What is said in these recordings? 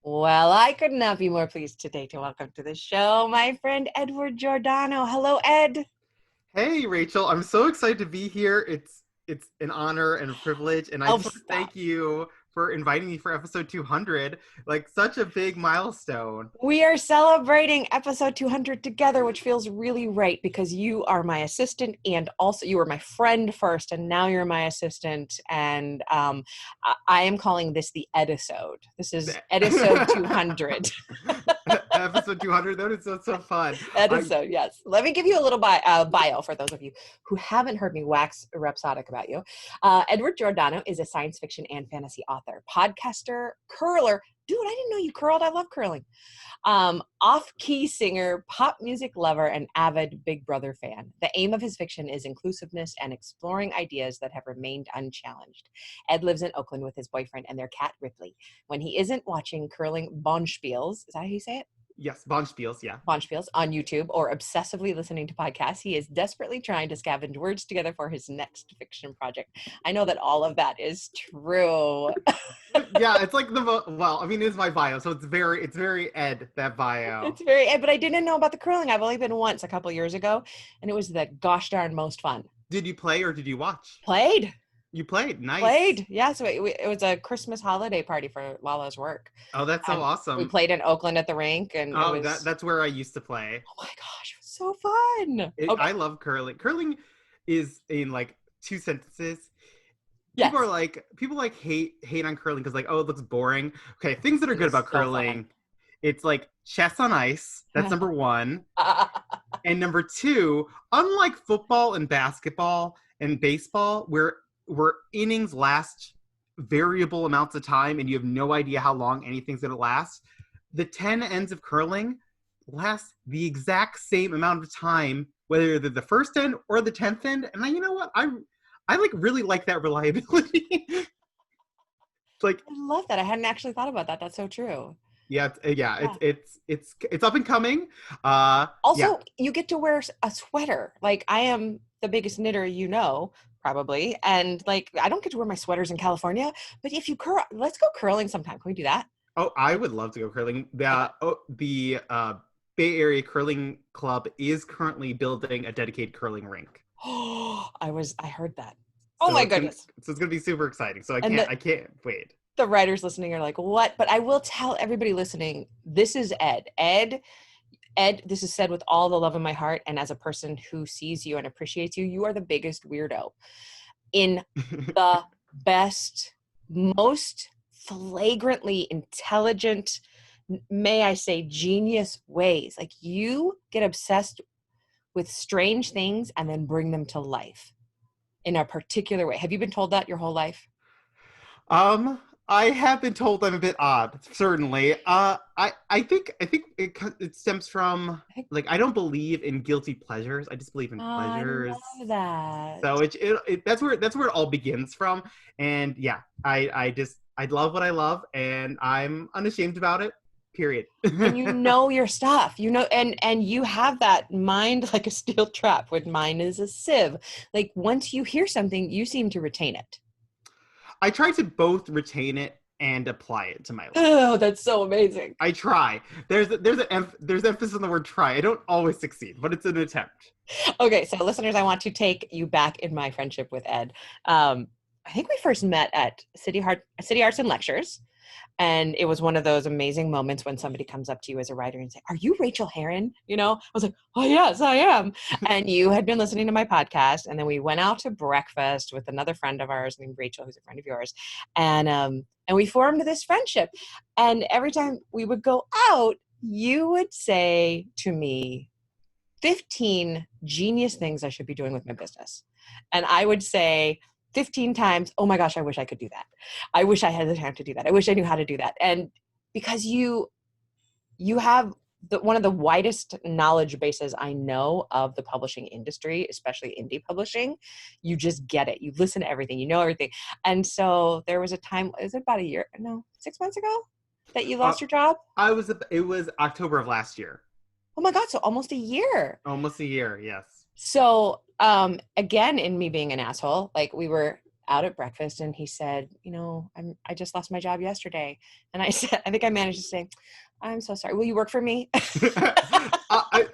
Well, I could not be more pleased today to welcome to the show my friend Edward Giordano. Hello, Ed. Hey, Rachel, I'm so excited to be here. It's an honor and a privilege, and I Oh, just want to stop. thank you for inviting me for episode 200. Like such a big milestone. We are celebrating episode 200 together, which feels really right because you are my assistant and also you were my friend first, and now you're my assistant. And I am calling this the Edisode. This is episode 200. Episode 200, that is so fun. Episode, yes. Let me give you a little bio for those of you who haven't heard me wax rhapsodic about you. Edward Giordano is a science fiction and fantasy author, podcaster, curler. Dude, I didn't know you curled. I love curling. Off-key singer, pop music lover, and avid Big Brother fan. The aim of his fiction is inclusiveness and exploring ideas that have remained unchallenged. Ed lives in Oakland with his boyfriend and their cat, Ripley. When he isn't watching curling bonspiels, is that how you say it? Yes, bonspiels, yeah. Bonspiels on YouTube or obsessively listening to podcasts, he is desperately trying to scavenge words together for his next fiction project. I know that all of that is true. Yeah, it's like it's my bio, so it's very Ed, that bio. It's very, but I didn't know about the curling. I've only been once a couple years ago, and it was the gosh darn most fun. Did you play or did you watch? Played. You played, nice. Played, yeah. So it was a Christmas holiday party for Lala's work. Oh, that's so awesome. We played in Oakland at the rink, and that's where I used to play. Oh my gosh, it was so fun. Okay. I love curling. Curling is in like two sentences. Yes. People hate on curling because like, oh, it looks boring. Okay, things that are good about curling. Fun. It's like chess on ice. That's number one. And number two, unlike football and basketball and baseball, where innings last variable amounts of time and you have no idea how long anything's going to last, the 10 ends of curling last the exact same amount of time, whether they're the first end or the 10th end. And you know what? I really like that reliability. I love that. I hadn't actually thought about that. That's so true. Yeah. It's up and coming. You get to wear a sweater. Like, I am the biggest knitter, probably. And like, I don't get to wear my sweaters in California, but if you curl, let's go curling sometime. Can we do that? Oh, I would love to go curling. The Bay Area Curling Club is currently building a dedicated curling rink. Oh, I heard that. Oh my goodness. So it's going to be super exciting. So I can't wait. The writers listening are like, what? But I will tell everybody listening, this is Ed. Ed, this is said with all the love in my heart. And as a person who sees you and appreciates you, you are the biggest weirdo in the best, most flagrantly intelligent, may I say, genius ways. Like, you get obsessed with strange things and then bring them to life in a particular way. Have you been told that your whole life? I have been told I'm a bit odd, certainly. I think it stems from, like, I don't believe in guilty pleasures. I just believe in pleasures. I love that. So that's where it all begins from. And yeah, I love what I love, and I'm unashamed about it. Period. And you know your stuff, and you have that mind like a steel trap when mine is a sieve. Like, once you hear something, you seem to retain it. I try to both retain it and apply it to my life. Oh, that's so amazing. I try. There's emphasis on the word try. I don't always succeed, but it's an attempt. Okay, so listeners, I want to take you back in my friendship with Ed. I think we first met at City Arts and Lectures. And it was one of those amazing moments when somebody comes up to you as a writer and say, "Are you Rachael Herron?" I was like, "Oh, yes, I am." And you had been listening to my podcast. And then we went out to breakfast with another friend of ours named Rachel, who's a friend of yours. And we formed this friendship. And every time we would go out, you would say to me, 15 genius things I should be doing with my business. And I would say 15 times, "Oh my gosh, I wish I could do that. I wish I had the time to do that. I wish I knew how to do that." And because you have one of the widest knowledge bases I know of the publishing industry, especially indie publishing, you just get it. You listen to everything, you know everything. And so there was a time, is it about 6 months ago that you lost your job? It was October of last year. Oh my God, so almost a year. Almost a year, yes. So again, in me being an asshole, like, we were out at breakfast, and he said, I just lost my job yesterday. And I said, I think I managed to say, I'm so sorry. Will you work for me?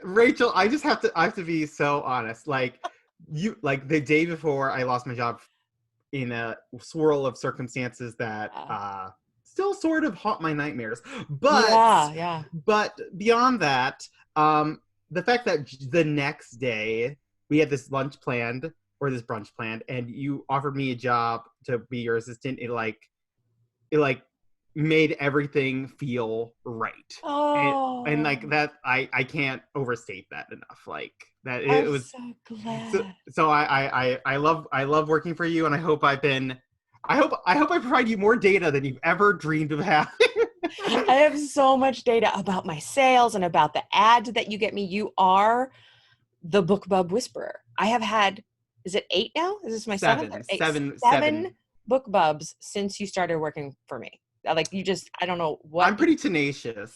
Rachel, I have to be so honest. Like the day before I lost my job, in a swirl of circumstances that still sort of haunt my nightmares. But beyond that, the fact that the next day we had this brunch planned, and you offered me a job to be your assistant, it made everything feel right. And like that, I can't overstate that enough. Like that, it was so glad. So I love working for you, and I hope I provide you more data than you've ever dreamed of having. I have so much data about my sales and about the ads that you get me. You are the BookBub whisperer. I have had, is it 8 now? Is this my seventh or 8? Seven BookBubs since you started working for me. Like I don't know what. I'm pretty tenacious.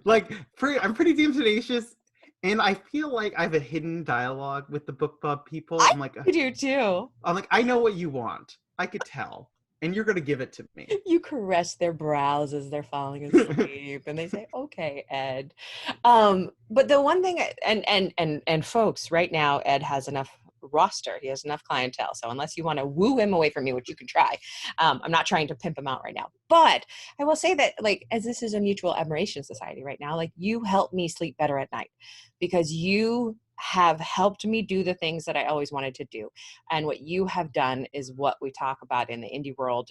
I'm pretty damn tenacious. And I feel like I have a hidden dialogue with the BookBub people. I'm like, you do too. I'm like, I know what you want. I could tell. And you're going to give it to me. You caress their brows as they're falling asleep. And they say, okay, Ed. But the one thing, and folks, right now, Ed has enough roster. He has enough clientele. So unless you want to woo him away from me, which you can try, I'm not trying to pimp him out right now. But I will say that, like, as this is a mutual admiration society right now, like, you help me sleep better at night because you have helped me do the things that I always wanted to do. And what you have done is what we talk about in the indie world,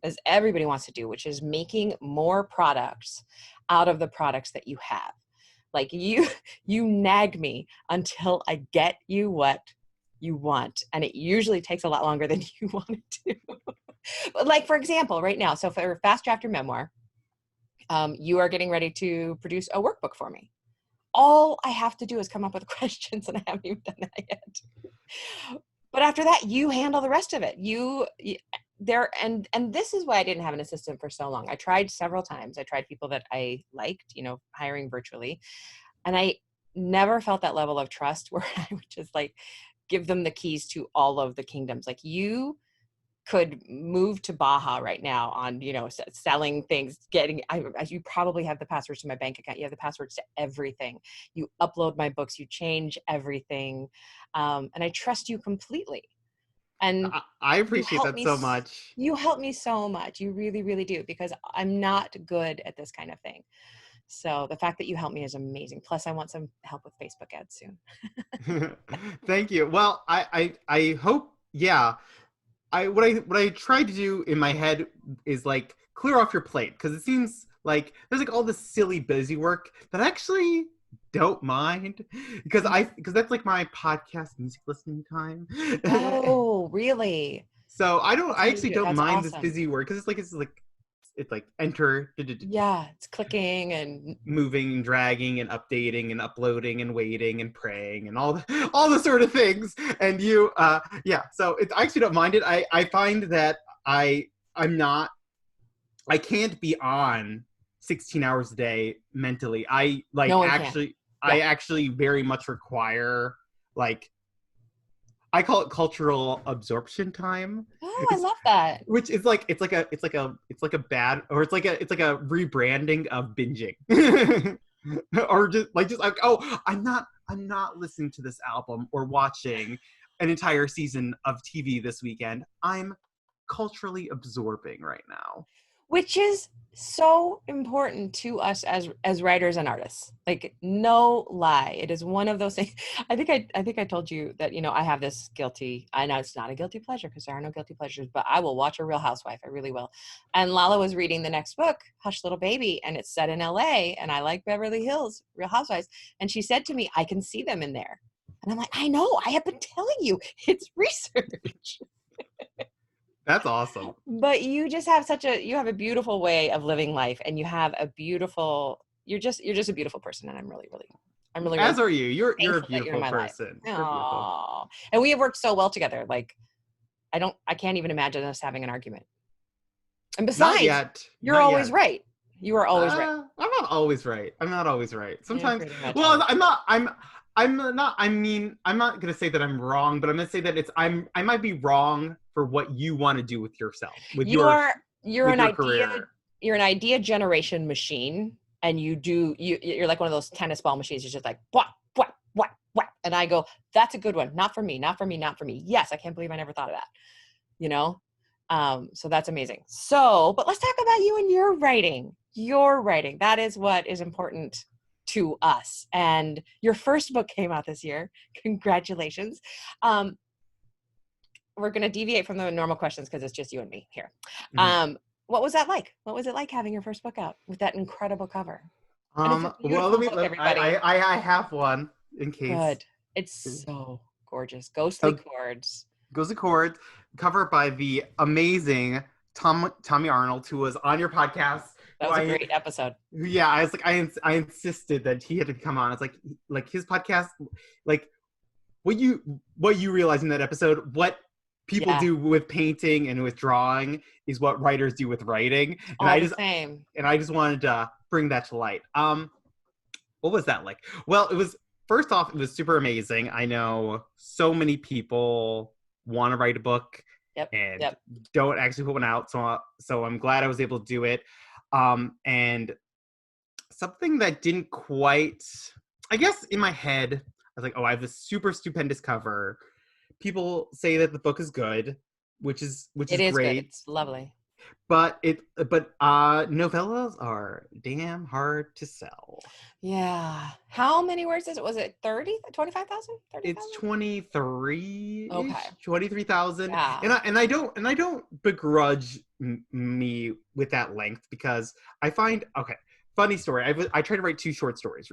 as everybody wants to do, which is making more products out of the products that you have. Like you nag me until I get you what you want. And it usually takes a lot longer than you want it to. But like, for example, right now, so for Fast Draft Your Memoir, you are getting ready to produce a workbook for me. All I have to do is come up with questions, and I haven't even done that yet. But after that, you handle the rest of it. And this is why I didn't have an assistant for so long. I tried several times. I tried people that I liked, hiring virtually. And I never felt that level of trust where I would just like give them the keys to all of the kingdoms. Like you could move to Baja right now on, selling things, you probably have the passwords to my bank account. You have the passwords to everything. You upload my books, you change everything. And I trust you completely. And I appreciate that so much. You help me so much. You really, really do, because I'm not good at this kind of thing. So the fact that you help me is amazing. Plus I want some help with Facebook ads soon. Thank you. Well, I hope, yeah. What I tried to do in my head is like clear off your plate, because it seems like there's like all this silly busy work that I actually don't mind, because that's like my podcast music listening time. Oh, really? So I actually don't mind awesome. This busy work, because it's like enter. Yeah, it's clicking and moving and dragging and updating and uploading and waiting and praying and all the sort of things. And you, so I actually don't mind it. I find that I can't be on 16 hours a day mentally. I actually very much require, like, I call it cultural absorption time. Oh, I love that. Which is like it's like a rebranding of binging. or just like oh, I'm not listening to this album or watching an entire season of TV this weekend. I'm culturally absorbing right now. Which is so important to us as writers and artists. Like, no lie. It is one of those things. I think I told you that, I have this I know it's not a guilty pleasure because there are no guilty pleasures, but I will watch a Real Housewife. I really will. And Lala was reading the next book, Hush Little Baby, and it's set in LA, and I like Beverly Hills, Real Housewives. And she said to me, I can see them in there. And I'm like, I know, I have been telling you, it's research. That's awesome. But you just have you have a beautiful way of living life, and you have you're just a beautiful person. And I'm really, as are you. You're a beautiful person. Oh, and we have worked so well together. Like, I can't even imagine us having an argument. And besides, you're always right. You are always right. I'm not always right. Sometimes, I'm I'm not. I mean, I'm not gonna say that I'm wrong, but I'm gonna say that I might be wrong for what you want to do with yourself, You're with an your idea. career. You're an idea generation machine, and you're like one of those tennis ball machines. You're just like what, and I go, that's a good one. Not for me. Not for me. Not for me. Yes, I can't believe I never thought of that. You know, so that's amazing. So, but let's talk about you and your writing. Your writing. That is what is important to us. And your first book came out this year. Congratulations. We're going to deviate from the normal questions because it's just you and me here. Mm-hmm. What was that like? What was it like having your first book out with that incredible cover? And it's a beautiful book, everybody. I have one in case. Good. It's so gorgeous. Ghostly Chords. Ghostly Chords, covered by the amazing Tommy Arnold, who was on your podcast. That was a great episode. Yeah, I was like, I insisted that he had to come on. It's like his podcast, like what you realize in that episode, what people do with painting and with drawing is what writers do with writing. And same. And I just wanted to bring that to light. What was that like? Well, it was, first off, it was super amazing. I know so many people want to write a book and don't actually put one out. So I'm glad I was able to do it. And something that didn't quite, I guess in my head, I was like, oh, I have this super stupendous cover. People say that the book is good, which is great. Good. It's lovely. But novellas are damn hard to sell. Yeah. How many words is it? Was it 30? 25,000? 30,000? It's 23. Okay. 23,000. Yeah. And I don't begrudge me with that length, because I find, okay, funny story. I tried to write 2 short stories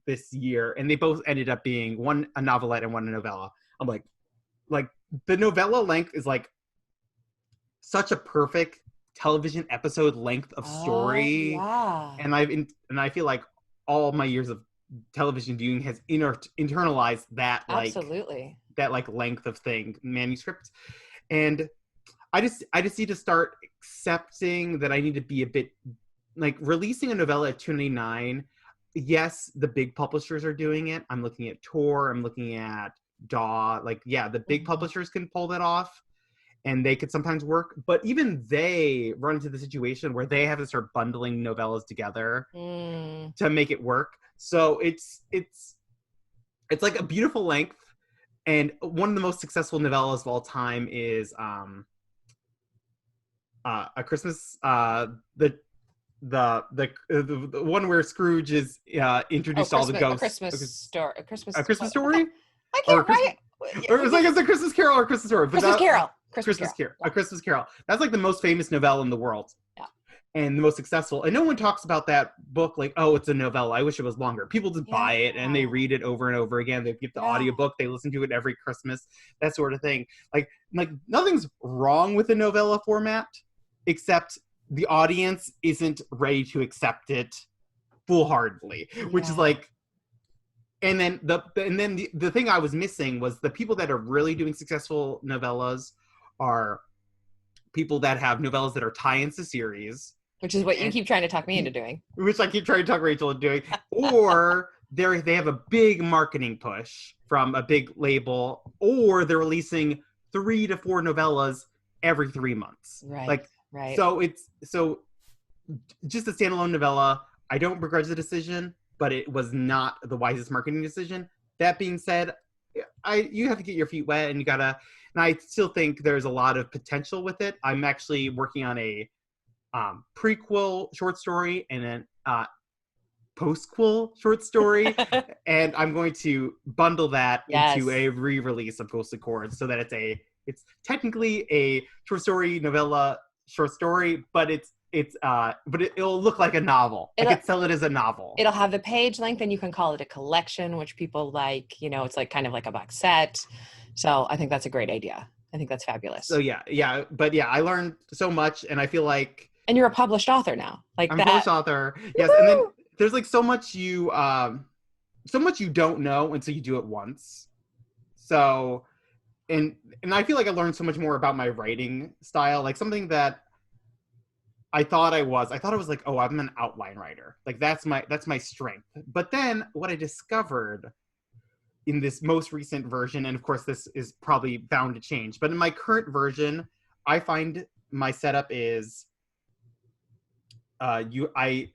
this year, and they both ended up being one a novelette and one a novella. I'm like the novella length is like such a perfect television episode length of story. Yeah. And I feel like all my years of television viewing has internalized that absolutely that like length of thing, manuscript. And I just need to start accepting that I need to be a bit like releasing a novella at $2.99. Yes, the big publishers are doing it. I'm looking at Tor, I'm looking at DAW, the big publishers can pull that off, and they could sometimes work, but even they run into the situation where they have to start bundling novellas together to make it work. So it's like a beautiful length, and one of the most successful novellas of all time is A Christmas, the one where Scrooge is introduced all the ghosts. A Christmas Story. I can't write. Or it's like it's a Christmas Carol or a Christmas Story. Christmas Carol. A Christmas Carol. That's like the most famous novella in the world. Yeah. And the most successful. And no one talks about that book like, oh, it's a novella. I wish it was longer. People just buy it and they read it over and over again. They get the audiobook. They listen to it every Christmas. That sort of thing. Like nothing's wrong with the novella format, except the audience isn't ready to accept it full-heartedly, which is like. And then the thing I was missing was the people that are really doing successful novellas are people that have novellas that are tie-ins to series. Which is what you keep trying to talk me into doing. Which I keep trying to talk Rachel into doing. Or they have a big marketing push from a big label, or they're releasing 3 to 4 novellas every 3 months. Right. So so just a standalone novella. I don't begrudge the decision, but it was not the wisest marketing decision. That being said, you have to get your feet wet, and I still think there's a lot of potential with it. I'm actually working on a prequel short story and then postquel short story, and I'm going to bundle that into a re-release of Ghostly Chords, so that it's technically a short story novella short story, but it'll look like a novel. I could sell it as a novel. It'll have the page length, and you can call it a collection, which people like. It's like kind of like a box set. So I think that's a great idea. I think that's fabulous. So but I learned so much, and I feel like. And you're a published author now. I'm a published author. Yes, and then there's like so much you don't know until you do it once. So, and I feel like I learned so much more about my writing style, like something that. I thought I was like, oh, I'm an outline writer. Like that's my strength. But then what I discovered in this most recent version, and of course this is probably bound to change, but in my current version, I find my setup is I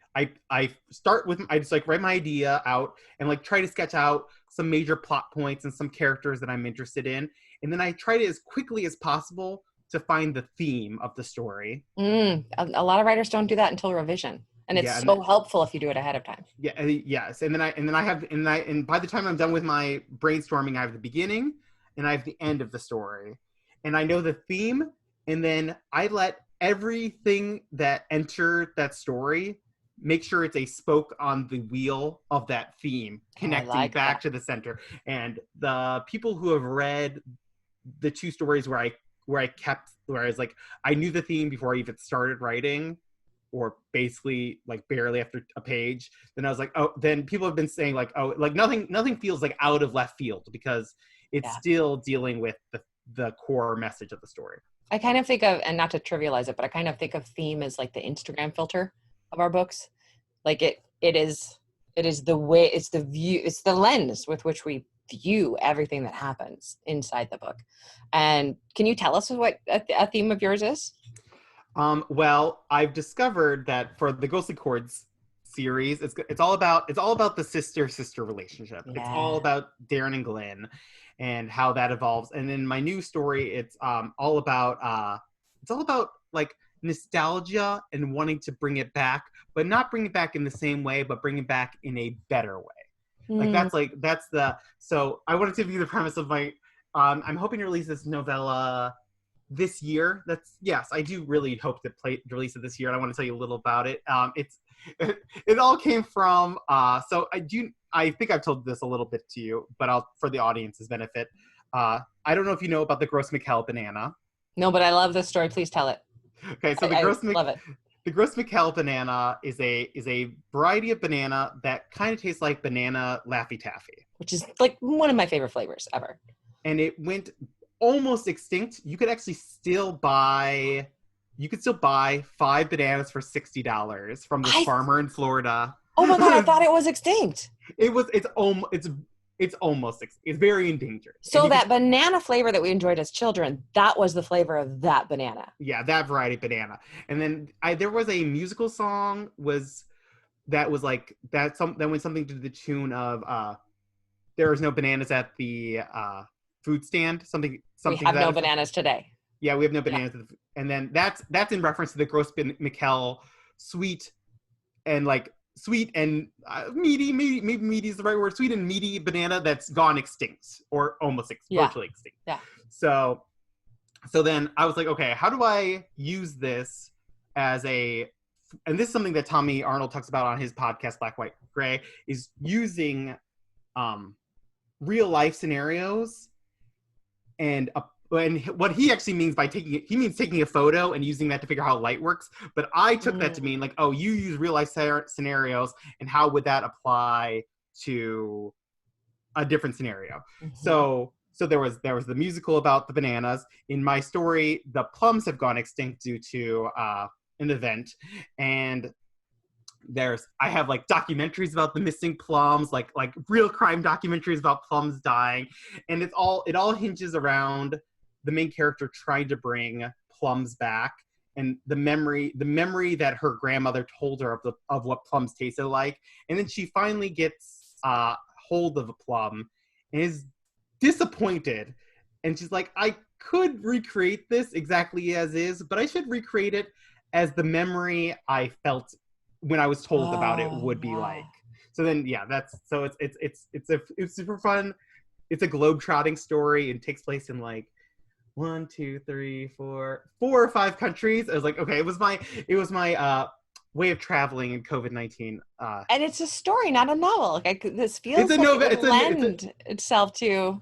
start with, I just like write my idea out and like try to sketch out some major plot points and some characters that I'm interested in, and then I try to as quickly as possible to find the theme of the story. A lot of writers don't do that until revision, and it's so helpful if you do it ahead of time. Yeah, yes, and then by the time I'm done with my brainstorming, I have the beginning and I have the end of the story, and I know the theme, and then I let everything that entered that story make sure it's a spoke on the wheel of that theme, connecting back to the center. And the people who have read the two stories where I was like, I knew the theme before I even started writing, or basically like barely after a page, then I was like, oh, then people have been saying like, oh, like nothing feels like out of left field, because it's still dealing with the core message of the story. I kind of think of, and not to trivialize it, but I kind of think of theme as like the Instagram filter of our books. Like it is the way, it's the view, it's the lens with which we view everything that happens inside the book. And can you tell us what a theme of yours is? Well, I've discovered that for the Ghostly Chords series, it's all about the sister relationship. Yeah. It's all about Darren and Glenn and how that evolves. And in my new story, it's all about like nostalgia and wanting to bring it back, but not bring it back in the same way, but bring it back in a better way. So I wanted to give you the premise of my, I'm hoping to release this novella this year. I do really hope to release it this year, and I want to tell you a little about it. It all came from, so I think I've told this a little bit to you, but for the audience's benefit, I don't know if you know about the Gross Mikkel banana. No, but I love this story. Please tell it. Okay, so love it. The Gross Mikkel banana is a variety of banana that kind of tastes like banana Laffy Taffy, which is like one of my favorite flavors ever. And it went almost extinct. You could still buy 5 bananas for $60 from this farmer in Florida. Oh my God, I thought it was extinct. It's almost extinct. It's very endangered. So that banana flavor that we enjoyed as children, that was the flavor of that banana. Yeah, that variety of banana. And then there was a musical song that went something to the tune of there is no bananas at the food stand. Something. We have no bananas today. Yeah, we have no bananas. Yeah. And then that's in reference to the Gross Mikkel sweet and meaty, maybe meaty is the right word, sweet and meaty banana that's gone extinct or almost virtually extinct. Yeah. So then I was like, okay, how do I use this and this is something that Tommy Arnold talks about on his podcast, Black, White, Gray, is using real life scenarios and what he actually means by taking a photo and using that to figure out how light works. But I took that to mean like, oh, you use real life scenarios, and how would that apply to a different scenario? Mm-hmm. So there was the musical about the bananas. In my story, the plums have gone extinct due to an event, and I have like documentaries about the missing plums, like real crime documentaries about plums dying, and it all hinges around the main character trying to bring plums back, and the memory that her grandmother told her of what plums tasted like. And then she finally gets hold of a plum and is disappointed, and she's like, I could recreate this exactly as is, but I should recreate it as the memory I felt when I was told about it would be like. So then, yeah, it's super fun. It's a globe-trotting story and takes place in like 4 or 5 countries. I was like, okay, it was my way of traveling in COVID-19. And it's a story, not a novel. Like this feels like it would lend itself to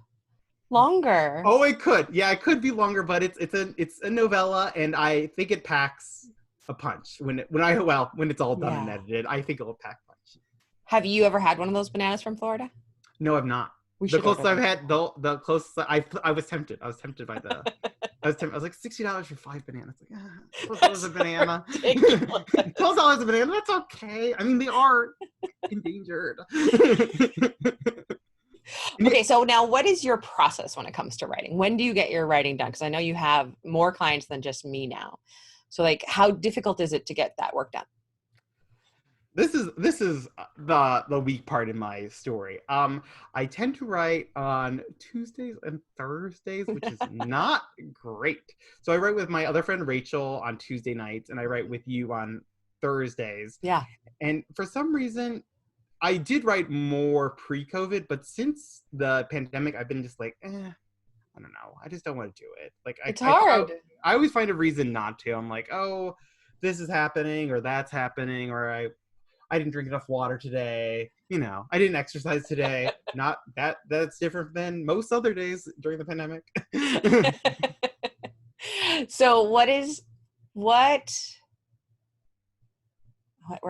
longer. Oh, it could. Yeah, it could be longer, but it's a novella, and I think it packs a punch when it's all done and edited. I think it'll pack a punch. Have you ever had one of those bananas from Florida? No, I've not. The closest I've had, the closest I was tempted. I was tempted by I was like, $60 for 5 bananas. Like, $12 a banana. $12 a banana. That's okay. I mean, they are endangered. Okay, so now what is your process when it comes to writing? When do you get your writing done? Because I know you have more clients than just me now. So like, how difficult is it to get that work done? This is the weak part in my story. I tend to write on Tuesdays and Thursdays, which is not great. So I write with my other friend Rachel on Tuesday nights, and I write with you on Thursdays. Yeah. And for some reason, I did write more pre-COVID, but since the pandemic, I've been just like, I don't know. I just don't want to do it. Like It's hard. I always find a reason not to. I'm like, oh, this is happening, or that's happening, or I didn't drink enough water today. You know, I didn't exercise today. Not that's different than most other days during the pandemic. So where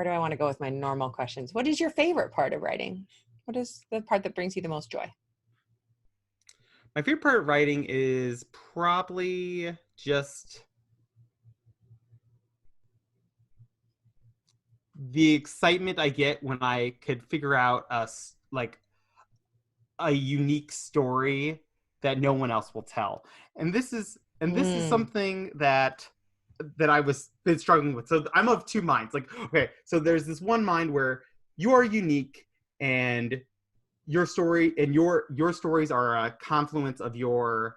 do I want to go with my normal questions? What is your favorite part of writing? What is the part that brings you the most joy? My favorite part of writing is probably just the excitement I get when I could figure out a unique story that no one else will tell. And this is something that I was been struggling with. So I'm of two minds. Like, okay, so there's this one mind where you are unique and your story and your stories are a confluence of your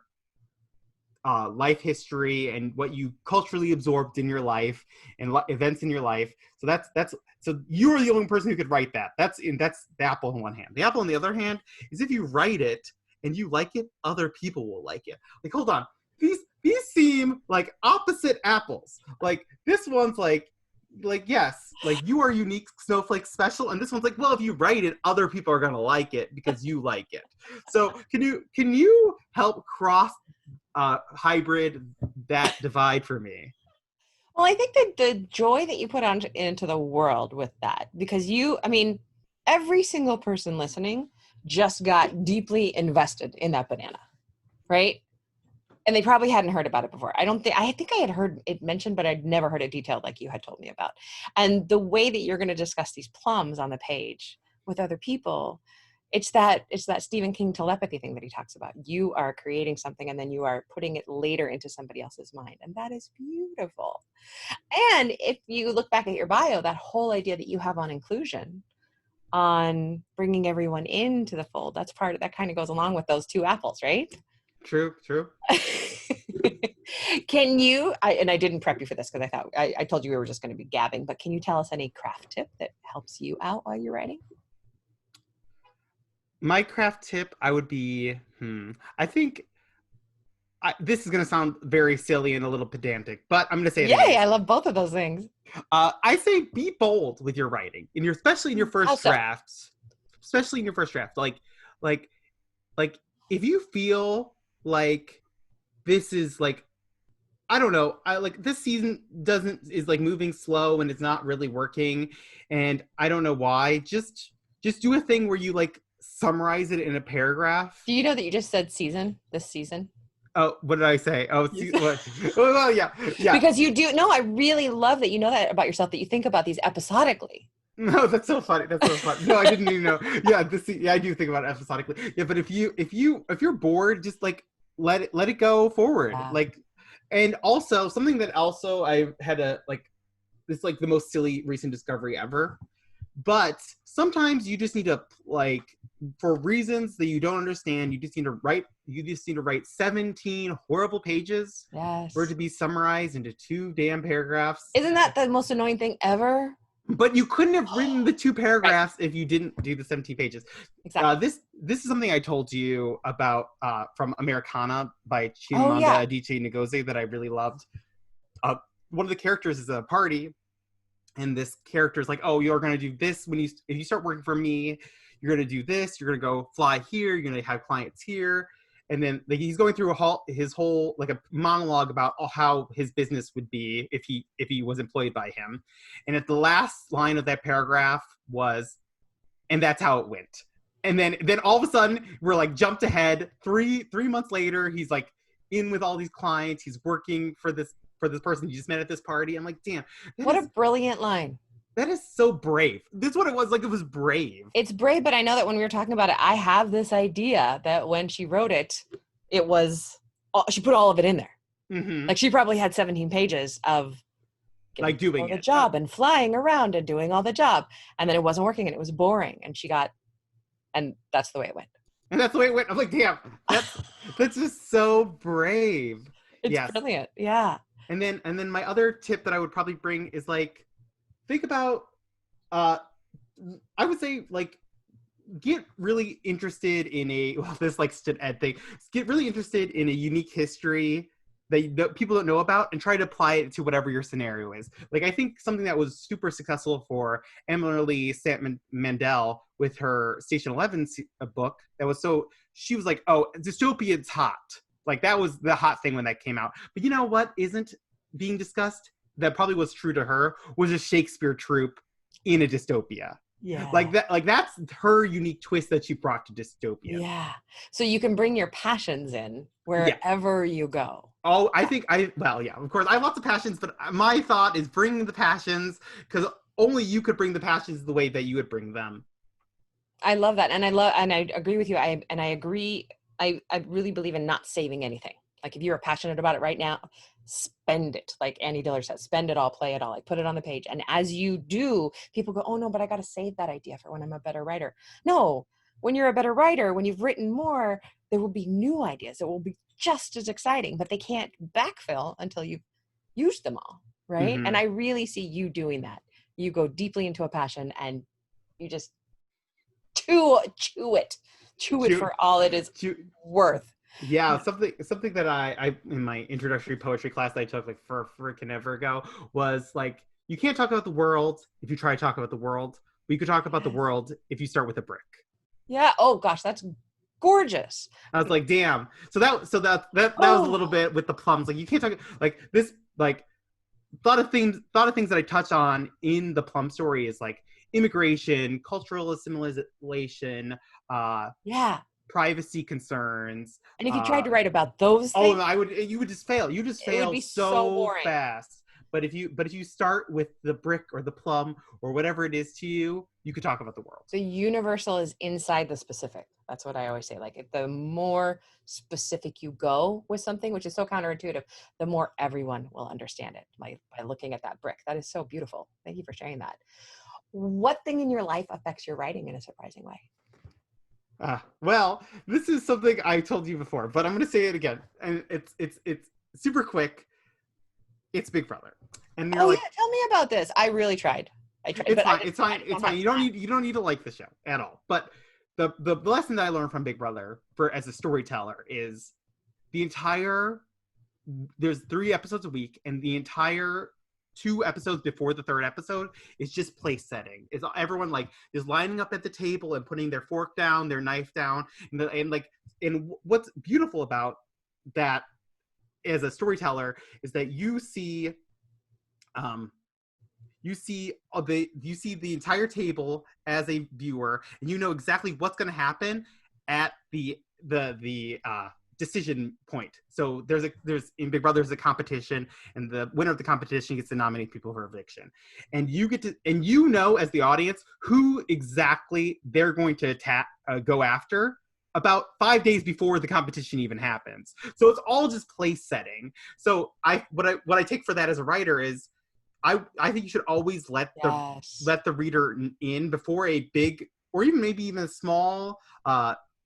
life history and what you culturally absorbed in your life and events in your life. So that's so you're the only person who could write that. That's the apple in one hand. The apple in the other hand is if you write it and you like it, other people will like it. Like, hold on, these seem like opposite apples. Like this one's like yes, like you are unique, snowflake, special, and this one's like, well, if you write it, other people are gonna like it because you like it. So can you help cross hybrid that divide for me? Well, I think that the joy that you put on into the world with that, because every single person listening just got deeply invested in that banana, right? And they probably hadn't heard about it before. I think I had heard it mentioned, but I'd never heard it detailed like you had told me about. And the way that you're going to discuss these plums on the page with other people, it's that Stephen King telepathy thing that he talks about. You are creating something and then you are putting it later into somebody else's mind. And that is beautiful. And if you look back at your bio, that whole idea that you have on inclusion, on bringing everyone into the fold, that kind of goes along with those two apples, right? True. Can you, I didn't prep you for this because I thought, I told you we were just going to be gabbing, but can you tell us any craft tip that helps you out while you're writing? My craft tip, I would be, I think this is going to sound very silly and a little pedantic, but I'm going to say it Yay, anyway. I love both of those things. I say be bold with your writing, especially in your first draft. Especially in your first draft, like if you feel like this is like, I don't know, this season is like moving slow and it's not really working, and I don't know why. Just do a thing where you like summarize it in a paragraph. Do you know that you just said this season? Oh, what did I say? Oh, what? Well, yeah. Because you do. No, I really love that you know that about yourself, that you think about these episodically. No, that's so funny. No, I didn't even know. Yeah, I do think about it episodically. Yeah, but if you're bored, just like let it go forward. Wow. Like, and also something that also I had this is like the most silly recent discovery ever. But sometimes you just need to, like, for reasons that you don't understand, you just need to write 17 horrible pages for it to be summarized into 2 damn paragraphs. Isn't that the most annoying thing ever? But you couldn't have written the 2 paragraphs if you didn't do the 17 pages. Exactly. This is something I told you about from Americana by Chimamanda Adichie Ngozi that I really loved. One of the characters is at a party, and this character is like, oh, you're going to do this if you start working for me, you're going to do this, you're going to go fly here, you're going to have clients here. And then he's going through his whole like a monologue about how his business would be if he was employed by him. And at the last line of that paragraph was, and that's how it went. And then all of a sudden we're like jumped ahead 3 months later. He's like in with all these clients. He's working for this person he just met at this party. I'm like, damn. What a brilliant line. That is so brave. This is what it was. Like, it was brave. It's brave, but I know that when we were talking about it, I have this idea that when she wrote it, it was, she put all of it in there. Mm-hmm. Like, she probably had 17 pages of like doing the job and flying around and doing all the job. And then it wasn't working and it was boring. And and that's the way it went. And that's the way it went. I'm like, damn, that's just so brave. It's brilliant. Yeah. And then my other tip that I would probably bring is like, think about, I would say like, get really interested in this like stood ed thing. Get really interested in a unique history that people don't know about and try to apply it to whatever your scenario is. Like, I think something that was super successful for Emily Sant Mandel with her Station 11 book, she was like, oh, dystopia's hot. Like, that was the hot thing when that came out. But you know what isn't being discussed? That probably was true to her, was a Shakespeare troupe in a dystopia. Yeah. Like that's her unique twist that she brought to dystopia. Yeah. So you can bring your passions in wherever you go. Oh, of course I have lots of passions, but my thought is bringing the passions, because only you could bring the passions the way that you would bring them. I love that. And I agree with you. I agree. I really believe in not saving anything. Like, if you're passionate about it right now, spend it. Like Annie Diller says, spend it all, play it all, like put it on the page. And as you do, people go, oh no, but I got to save that idea for when I'm a better writer. No, when you're a better writer, when you've written more, there will be new ideas that will be just as exciting, but they can't backfill until you've used them all. Right. Mm-hmm. And I really see you doing that. You go deeply into a passion and you just chew it for all it is worth. Yeah, something that I in my introductory poetry class I took like for freaking ever ago was like, you can't talk about the world if you try to talk about the world, but you could talk about the world if you start with a brick. Yeah. Oh gosh, that's gorgeous. I was like, damn. So that was a little bit with the plums. Like, you can't talk like this. Like, thought of things that I touch on in the Plum story is like immigration, cultural assimilation. Privacy concerns. And if you tried to write about those things, you would just fail. You just fail so fast. But if you start with the brick or the plum or whatever it is to you, you could talk about the world. The universal is inside the specific. That's what I always say. Like, the more specific you go with something, which is so counterintuitive, the more everyone will understand it by looking at that brick. That is so beautiful. Thank you for sharing that. What thing in your life affects your writing in a surprising way? Well, this is something I told you before, but I'm going to say it again. And it's super quick. It's Big Brother. And tell me about this. I really tried. It's fine. You don't need to like the show at all. But the lesson that I learned from Big Brother as a storyteller is there's 3 episodes a week, and the entire 2 episodes before the 3rd episode is just place setting. It's everyone like is lining up at the table and putting their fork down, their knife down, and what's beautiful about that as a storyteller is that you see the entire table as a viewer, and you know exactly what's going to happen at the decision point. So there's in Big Brother there's a competition, and the winner of the competition gets to nominate people for eviction, and you know as the audience who exactly they're going to go after about 5 days before the competition even happens. So it's all just place setting. So what I take for that as a writer is I think you should always let the reader in before a big or maybe even a small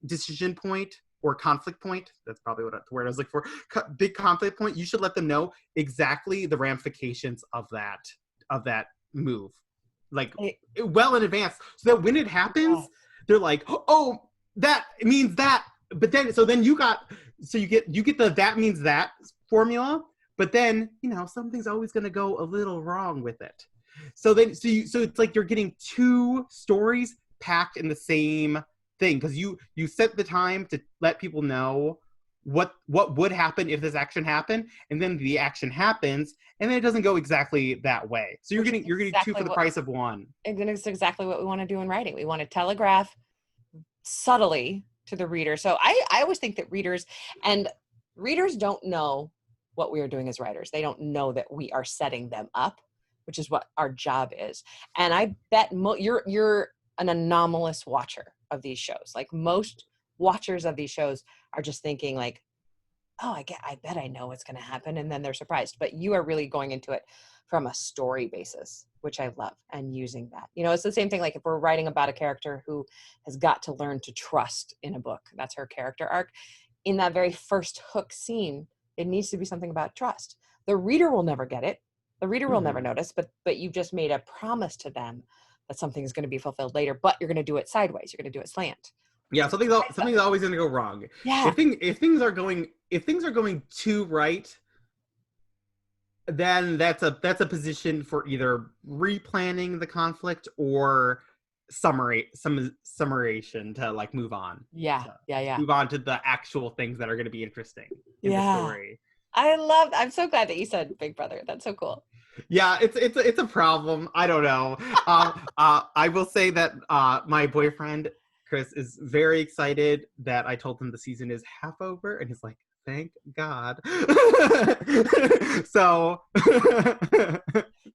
decision point or conflict point. That's probably the word I was looking for. Big conflict point. You should let them know exactly the ramifications of that move, like well in advance, so that when it happens, they're like, oh, that means that. But then, you get the that means that formula. But then, something's always going to go a little wrong with it. So it's like you're getting 2 stories packed in the same thing, because you set the time to let people know what would happen if this action happened, and then the action happens, and then it doesn't go exactly that way. So you're getting 2 for the price of 1. And it's exactly what we want to do in writing. We want to telegraph subtly to the reader. So I always think that readers don't know what we are doing as writers. They don't know that we are setting them up which is what our job is. And I bet you're an anomalous watcher of these shows. Like most watchers of these shows are just thinking like, oh, I bet I know what's going to happen. And then they're surprised. But you are really going into it from a story basis, which I love, and using that. You know, it's the same thing. Like if we're writing about a character who has got to learn to trust in a book, that's her character arc. In that very first hook scene, it needs to be something about trust. The reader will never get it. The reader will never notice, but you just made a promise to them that something is going to be fulfilled later, but you're going to do it sideways. You're going to do it slant. Yeah, something's always going to go wrong. Yeah. If things are going too right, then that's a position for either replanning the conflict or summarization to like move on. Yeah. Move on to the actual things that are going to be interesting in the story. I'm so glad that you said Big Brother. That's so cool. Yeah, it's a problem. I don't know. I will say that my boyfriend Chris is very excited that I told him the season is half over, and he's like, thank God. So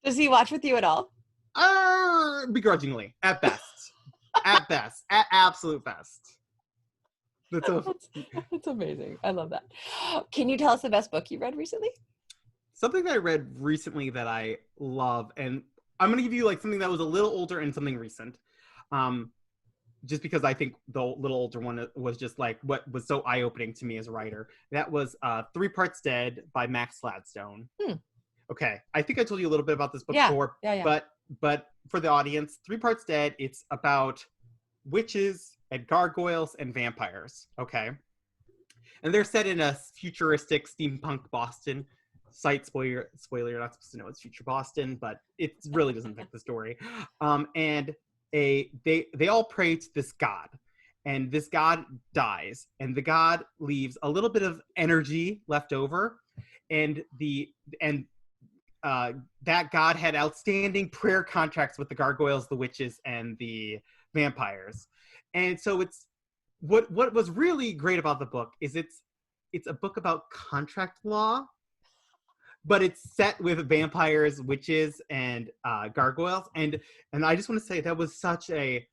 does he watch with you at all? Begrudgingly, at best. At best. At absolute best. That's amazing. I love that. Can you tell us the best book you read recently? Something that I read recently that I love, and I'm going to give you like something that was a little older and something recent. Just because I think the little older one was just like what was so eye-opening to me as a writer. That was 3 Parts Dead by Max Gladstone. Okay, I think I told you a little bit about this book before, but for the audience, 3 Parts Dead, it's about witches and gargoyles and vampires, okay? And they're set in a futuristic steampunk Boston. Site spoiler, you're not supposed to know it's future Boston, but it really doesn't affect the story. And they all pray to this god, and this god dies, and the god leaves a little bit of energy left over, and that god had outstanding prayer contracts with the gargoyles, the witches, and the vampires. And so it's what was really great about the book is it's a book about contract law, but it's set with vampires, witches, and gargoyles. And I just want to say that was such a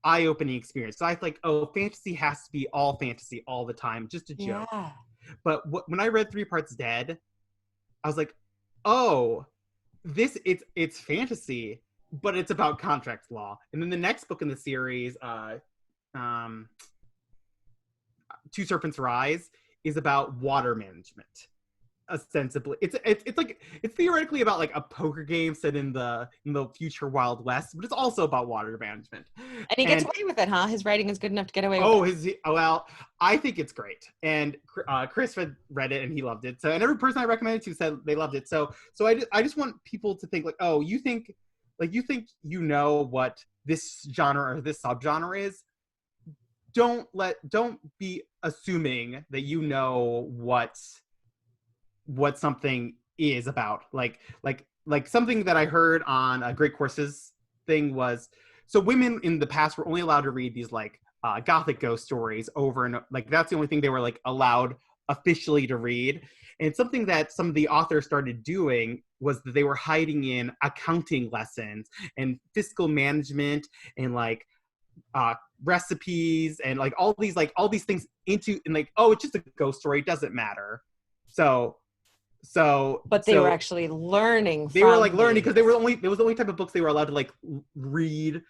eye-opening experience. So I was like, oh, fantasy has to be all fantasy all the time, just a joke. Yeah. But when I read 3 Parts Dead, I was like, oh, it's fantasy, but it's about contract law. And then the next book in the series, Two Serpents Rise, is about water management. Ostensibly, it's theoretically about like a poker game set in the future Wild West, but it's also about water management. And he gets away with it, huh? His writing is good enough to get away with it. Well, I think it's great. And Chris read it and he loved it. So, and every person I recommended to said they loved it. So I just want people to think like, oh, you think you know what this genre or this subgenre is. Don't be assuming that you know what something is about. Like something that I heard on a Great Courses thing was, so women in the past were only allowed to read these like gothic ghost stories over and like that's the only thing they were like allowed officially to read. And something that some of the authors started doing was that they were hiding in accounting lessons and fiscal management and like recipes and like all these things into, and like, oh, it's just a ghost story, it doesn't matter. But they were actually learning. They were like learning because it was the only type of books they were allowed to like read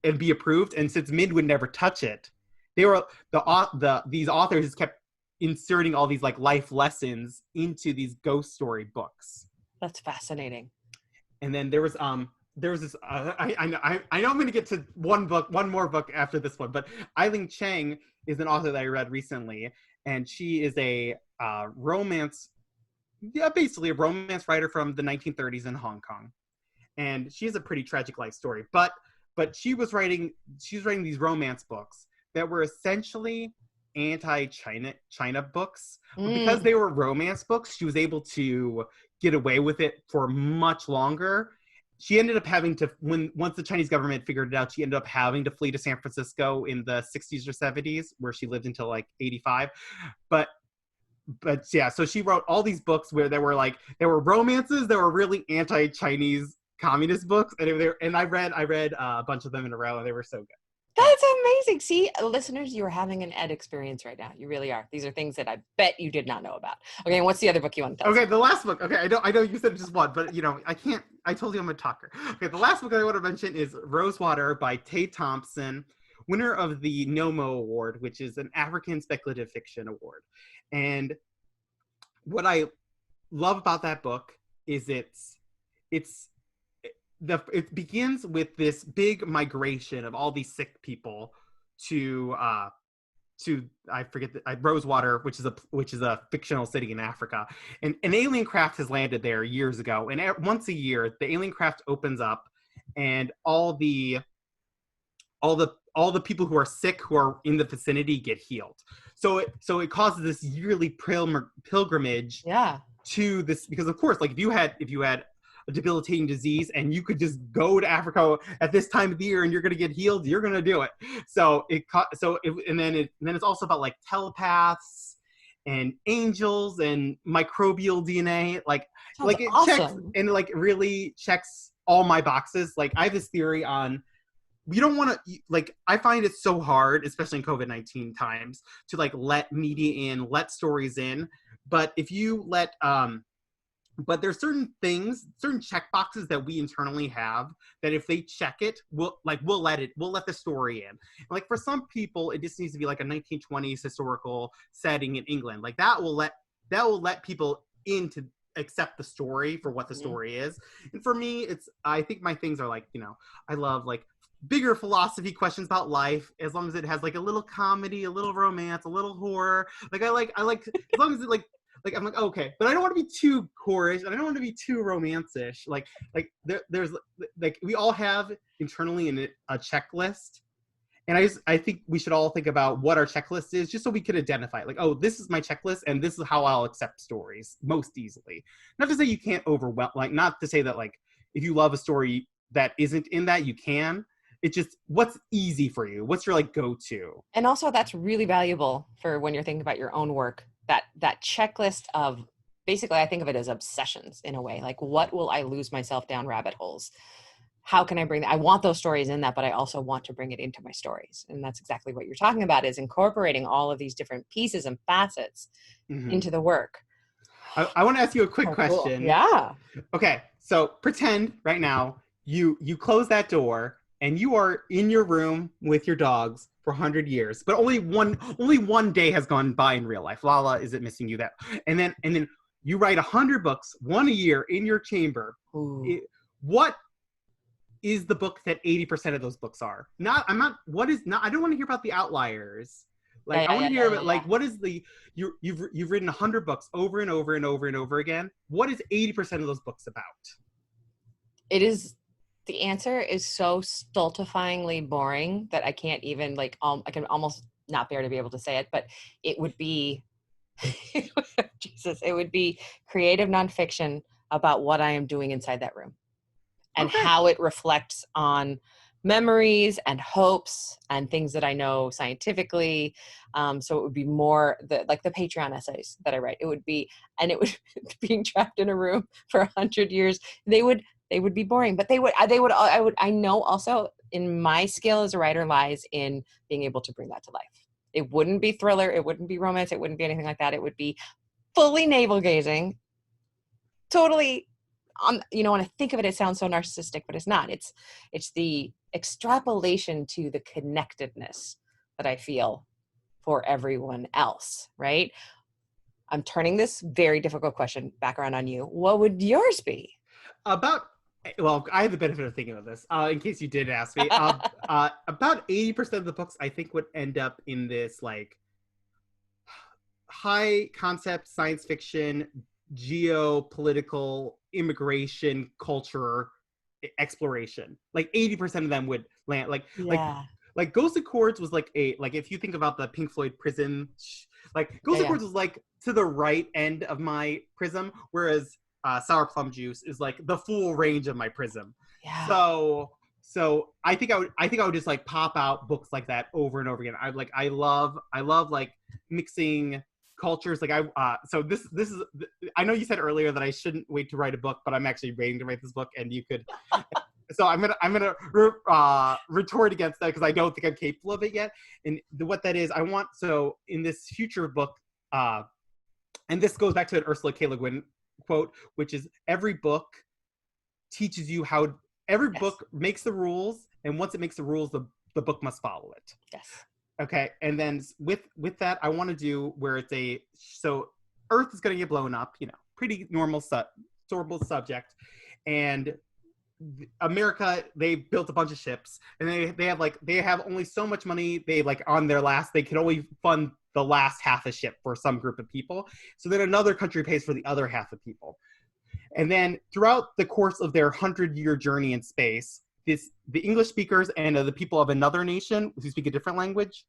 and be approved. And since Mid would never touch it, they were these authors kept inserting all these like life lessons into these ghost story books. That's fascinating. And then there was this I know I'm going to get to one more book after this one, but Eileen Chang is an author that I read recently, and she is a basically a romance writer from the 1930s in Hong Kong. And she has a pretty tragic life story, but she was writing these romance books that were essentially anti-China books. But because they were romance books, she was able to get away with it for much longer. She ended up having to, once the Chinese government figured it out, she ended up having to flee to San Francisco in the 60s or 70s, where she lived until like 85. But yeah, so she wrote all these books where there were romances that were really anti-Chinese communist books, and I read a bunch of them in a row, and they were so good. That's amazing. See, listeners, you are having an Ed experience right now. You really are. These are things that I bet you did not know about. Okay, and what's the other book you want to tell us? Okay, the last book. Okay, I know you said just one, but I can't. I told you I'm a talker. Okay, the last book I want to mention is Rosewater by Tay Thompson, winner of the NOMO Award, which is an African Speculative Fiction Award. And what I love about that book is it begins with this big migration of all these sick people to I forget Rosewater, which is a fictional city in Africa, and an alien craft has landed there years ago, and once a year the alien craft opens up, and all the people who are sick who are in the vicinity get healed. So it causes this yearly pilgrimage to this, because of course, like if you had a debilitating disease and you could just go to Africa at this time of the year and you're going to get healed, you're going to do it. And then it's also about like telepaths and angels and microbial DNA. Like it awesome. Really checks all my boxes. Like I have this theory on, you don't want to, like, I find it so hard, especially in COVID-19 times, to like let media in, let stories in. But if you let, but there's certain check boxes that we internally have that if they check it, we'll let the story in. Like for some people, it just needs to be like a 1920s historical setting in England. Like that will let people in to accept the story for what the story is. And for me, I think my things are like, I love like bigger philosophy questions about life, as long as it has like a little comedy, a little romance, a little horror. Like I like as long as it like I'm like, okay, but I don't want to be too core-ish, and I don't want to be too romance-ish. Like there's like we all have internally a checklist, and I think we should all think about what our checklist is, just so we could identify it. Like, oh, this is my checklist, and this is how I'll accept stories most easily. Not to say you can't overwhelm, like not to say that like if you love a story that isn't in that, you can. It's just what's easy for you. What's your like go-to? And also that's really valuable for when you're thinking about your own work. That checklist of, basically I think of it as obsessions in a way. Like, what will I lose myself down rabbit holes? How can I bring that? I want those stories in that, but I also want to bring it into my stories. And that's exactly what you're talking about, is incorporating all of these different pieces and facets into the work. I want to ask you a quick question. Cool. Yeah. Okay. So pretend right now you close that door and you are in your room with your dogs for 100 years, but only one day has gone by in real life. Lala isn't missing you that. And then you write 100 books, one a year in your chamber. What is the book that 80% of those books are? I don't want to hear about the outliers. Like I want to hear about like, what is you've written 100 books over and over and over and over again. What is 80% of those books about? The answer is so stultifyingly boring that I can't even I can almost not bear to be able to say it, but it would be, Jesus, it would be creative nonfiction about what I am doing inside that room and how it reflects on memories and hopes and things that I know scientifically. So it would be more the Patreon essays that I write. It would be being trapped in a room for 100 years. They would be boring, but I know also in my skill as a writer lies in being able to bring that to life. It wouldn't be thriller. It wouldn't be romance. It wouldn't be anything like that. It would be fully navel gazing, totally when I think of it, it sounds so narcissistic, but it's not. It's the extrapolation to the connectedness that I feel for everyone else, right? I'm turning this very difficult question back around on you. What would yours be? Well, I have the benefit of thinking of this, in case you did ask me. About 80% of the books, I think, would end up in this, like, high concept science fiction, geopolitical, immigration, culture exploration. Like, 80% of them would land, like Ghost Accords was like if you think about the Pink Floyd Prism, like, Ghost Accords was, like, to the right end of my prism, whereas Sour Plum Juice is like the full range of my prism. Yeah. So I think I would just like pop out books like that over and over again. I love like mixing cultures. Like so this is, I know you said earlier that I shouldn't wait to write a book, but I'm actually waiting to write this book, and you could. So I'm gonna retort against that because I don't think I'm capable of it yet. And what that is, I want, so in this future book, and this goes back to an Ursula K. Le Guin quote, which is every book teaches you how. Every book makes the rules, and once it makes the rules, the book must follow it. Yes. Okay, and then with that, I want to do where it's so Earth is going to get blown up, pretty normal subject, and America, they built a bunch of ships, and they have only so much money. They they can only fund the last half a ship for some group of people. So then another country pays for the other half of people. And then throughout the course of their 100-year journey in space, the English speakers and the people of another nation who speak a different language,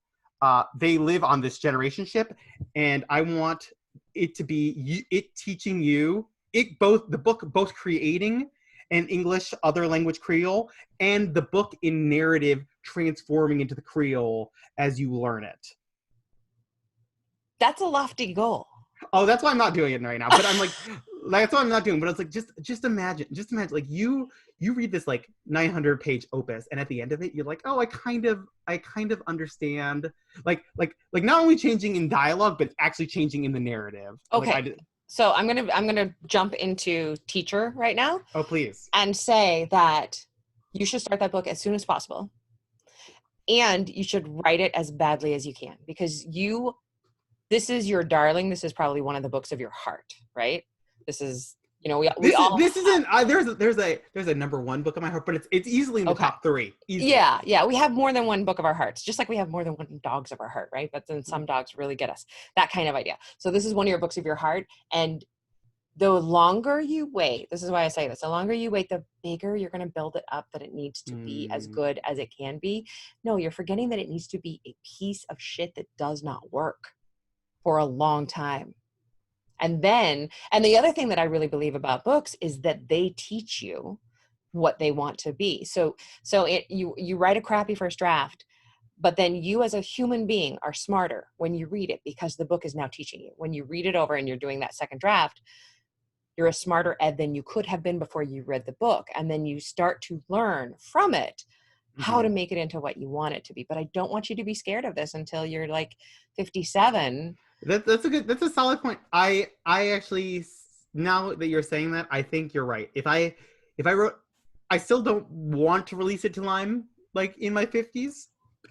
they live on this generation ship. And I want it to be it teaching you, the book both creating an English other language Creole, and the book in narrative transforming into the Creole as you learn it. That's a lofty goal. Oh, that's why I'm not doing it right now. But I'm like, that's what I'm not doing. But it's like, just imagine, like you read this 900-page opus, and at the end of it, you're like, oh, I kind of understand. Like not only changing in dialogue, but actually changing in the narrative. Okay. So I'm gonna jump into teacher right now. Oh, please. And say that you should start that book as soon as possible, and you should write it as badly as you can, because this is your darling. This is probably one of the books of your heart, right? This is, there's a number one book of my heart, but it's easily in the top three. Easily. Yeah. We have more than one book of our hearts, just like we have more than one dogs of our heart, right? But then some dogs really get us, that kind of idea. So this is one of your books of your heart. And the longer you wait, this is why I say this, the longer you wait, the bigger you're going to build it up that it needs to be as good as it can be. No, you're forgetting that it needs to be a piece of shit that does not work for a long time. And the other thing that I really believe about books is that they teach you what they want to be. So you write a crappy first draft, but then you as a human being are smarter when you read it, because the book is now teaching you. When you read it over and you're doing that second draft, you're a smarter Ed than you could have been before you read the book. And then you start to learn from it how to make it into what you want it to be. But I don't want you to be scared of this until you're 57. That's a solid point. I actually, now that you're saying that, I think you're right. If I wrote, I still don't want to release it till I'm in my 50s.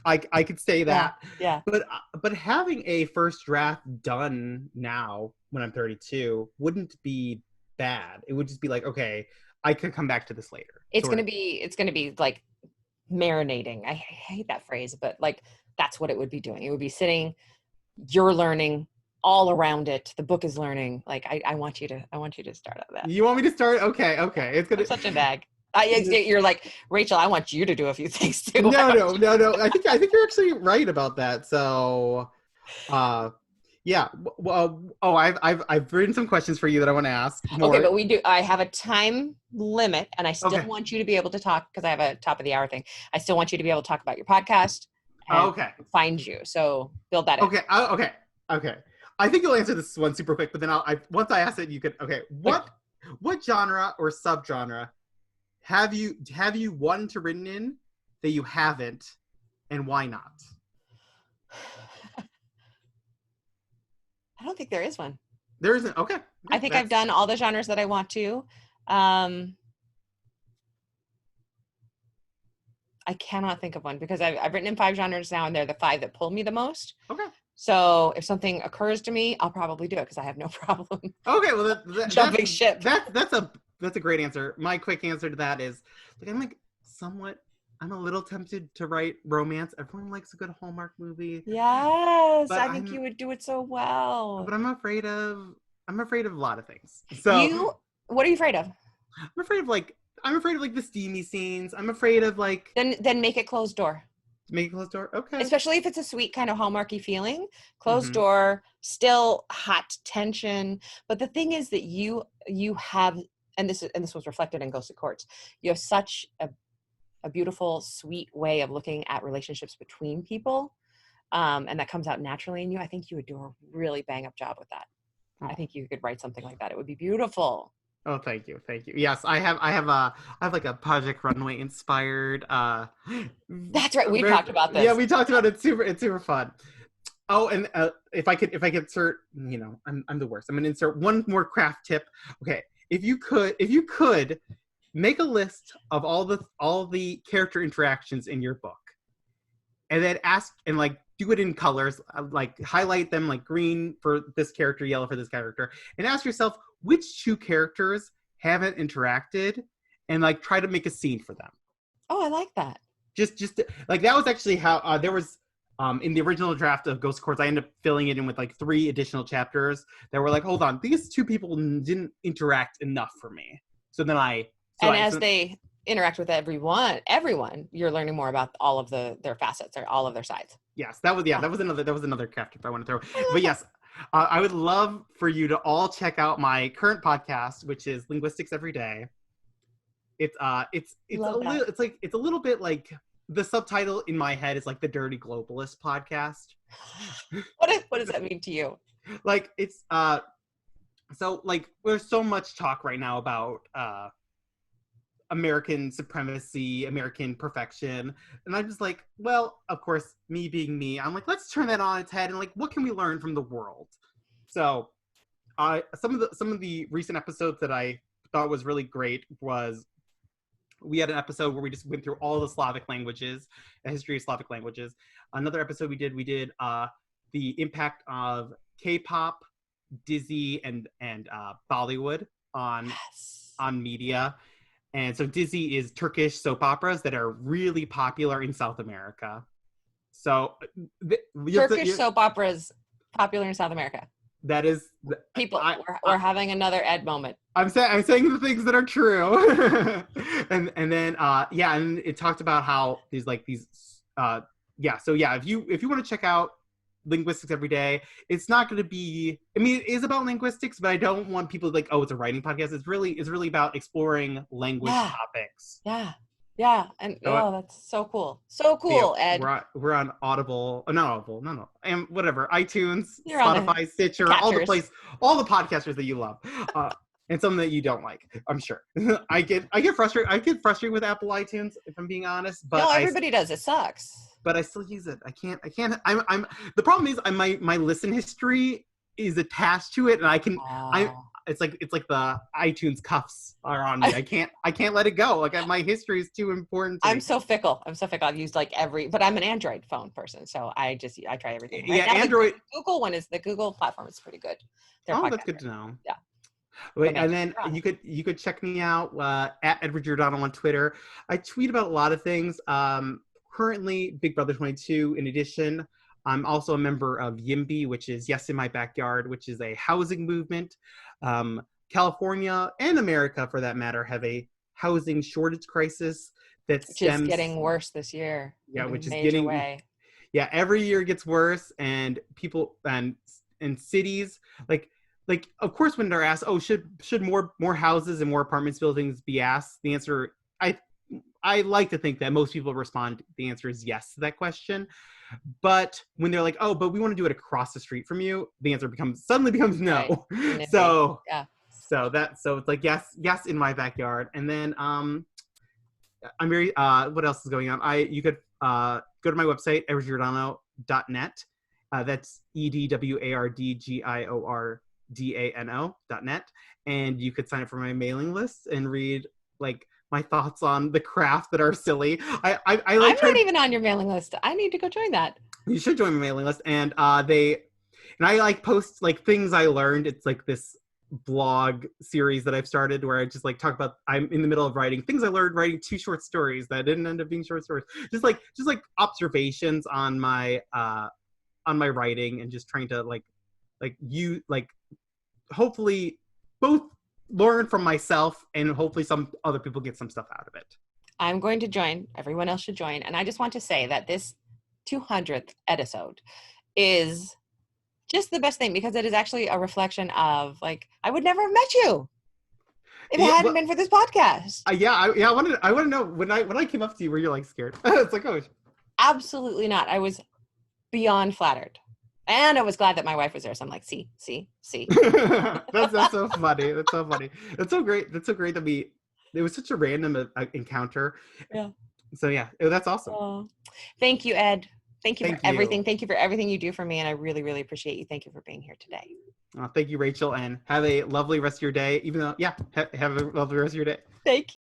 I could say that. Yeah. But having a first draft done now when I'm 32 wouldn't be bad. It would just be okay, I could come back to this later. It's gonna be marinating. I hate that phrase, but that's what it would be doing. It would be sitting, you're learning all around it. The book is learning. I want you to start on that. You want me to start? Okay. It's gonna. I'm such a nag. You're like, Rachel, I want you to do a few things too. No. I think you're actually right about that. So, yeah. Well, I've written some questions for you that I want to ask. More. Okay, but I have a time limit, and I still want you to be able to talk, because I have a top of the hour thing. I still want you to be able to talk about your podcast. Find you. So build that in. Okay. I think you'll answer this one super quick, but then once I ask it, you could. Okay. What genre or subgenre have you wanted to written in that you haven't, and why not? I don't think there is one. There isn't. Okay. I think I've done all the genres that I want to. I cannot think of one, because I've written in 5 genres now, and they're the 5 that pull me the most. Okay. So if something occurs to me, I'll probably do it, because I have no problem. Okay, well, jumping ship. That's a great answer. My quick answer to that is, I'm a little tempted to write romance. Everyone likes a good Hallmark movie. Yes, I think you would do it so well. But I'm afraid of a lot of things. So what are you afraid of? I'm afraid of the steamy scenes. I'm afraid of Then make it closed door. Make it closed door? Okay. Especially if it's a sweet kind of Hallmarky feeling. Closed door, still hot tension. But the thing is that you have, and this was reflected in Ghostly Courts, you have such a beautiful, sweet way of looking at relationships between people, and that comes out naturally in you, I think you would do a really bang up job with that. Oh. I think you could write something like that. It would be beautiful. Oh, thank you. Yes, I have like a Project Runway inspired. That's right. We talked about this. Yeah, we talked about it. It's super fun. Oh, and if I could insert, I'm the worst. I'm gonna insert one more craft tip. Okay, if you could make a list of all the character interactions in your book, and then ask and like do it in colors, like highlight them like green for this character, yellow for this character, and ask yourself which two characters haven't interacted, and like try to make a scene for them. Oh, I like that. Just like that was actually how there was in the original draft of Ghost Courts, I ended up filling it in with like 3 additional chapters that were like, hold on, these 2 people didn't interact enough for me. So then as they interact with everyone, you're learning more about all of their facets or all of their sides. Yes, that was another craft tip I want to throw. But yes, I would love for you to all check out my current podcast, which is Linguistics Every Day. It's a little bit like the subtitle in my head is like the Dirty Globalist podcast. What does that mean to you? Like it's so like there's so much talk right now about American supremacy, American perfection. And I'm just like, well, of course, me being me, I'm like, let's turn that on its head and like, what can we learn from the world? So some of the recent episodes that I thought was really great was we had an episode where we just went through all the Slavic languages, the history of Slavic languages. Another episode we did the impact of K-pop, Disney, and Bollywood on media. And so Disney is Turkish soap operas that are really popular in South America. So Turkish soap operas popular in South America. That is people. We're having another Ed moment. I'm saying the things that are true, and then and it talked about how if you want to check out Linguistics Every Day, it's not going to be, I mean, it is about linguistics, but I don't want people to like, oh, it's a writing podcast. It's really about exploring language topics. Yeah, and that's so cool. So cool, Ed. We're on Audible. Oh, not Audible. No. And whatever. iTunes, Spotify, Stitcher, all the podcasters that you love. And some that you don't like, I'm sure. I get frustrated with Apple iTunes, if I'm being honest. But no, everybody does. It sucks. But I still use it. I can't. I'm. The problem is, my listen history is attached to it, and I can. It's like the iTunes cuffs are on me. I can't let it go. Like my history is too important. I'm so fickle. I've used like but I'm an Android phone person, so I try everything. Right now, Android. The Google platform is pretty good. That's good to know. Yeah. Wait, and then you could check me out at Edward Giordano on Twitter. I tweet about a lot of things. Currently, Big Brother 22. In addition, I'm also a member of YIMBY, which is Yes in My Backyard, which is a housing movement. California and America, for that matter, have a housing shortage crisis which is getting worse this year. Yeah, which is getting way. Yeah, every year it gets worse, and people and cities like of course when they're asked, oh, should more houses and more apartments buildings be asked, the answer I like to think that most people respond the answer is yes to that question. But when they're like, oh, but we want to do it across the street from you, the answer suddenly becomes no. Right. So it's like yes in my backyard. And then I'm very what else is going on? You could go to my website, edwardgiordano.net. That's EDWARDGIORDANO.net, and you could sign up for my mailing list and read like my thoughts on the craft that are silly. I'm not even on your mailing list. I need to go join that. You should join my mailing list. And I like post like things I learned. It's like this blog series that I've started where I just like talk about, I'm in the middle of writing things I learned writing 2 short stories that didn't end up being short stories. Just like observations on my writing, and just trying to hopefully both learn from myself and hopefully some other people get some stuff out of it. I'm going to join. Everyone else should join. And I just want to say that this 200th episode is just the best thing, because it is actually a reflection of like, I would never have met you if it hadn't been for this podcast. I want to know when I came up to you, were you like scared? It's like, oh, absolutely not. I was beyond flattered. And I was glad that my wife was there. So I'm like, see. That's so funny. That's so funny. That's so great. That's so great that it was such a random encounter. Yeah. So yeah, that's awesome. Oh, thank you, Ed. Thank you for Thank everything. you. Thank you for everything you do for me. And I really, really appreciate you. Thank you for being here today. Thank you, Rachel, and have a lovely rest of your day. Even though, yeah, have a lovely rest of your day. Thank you.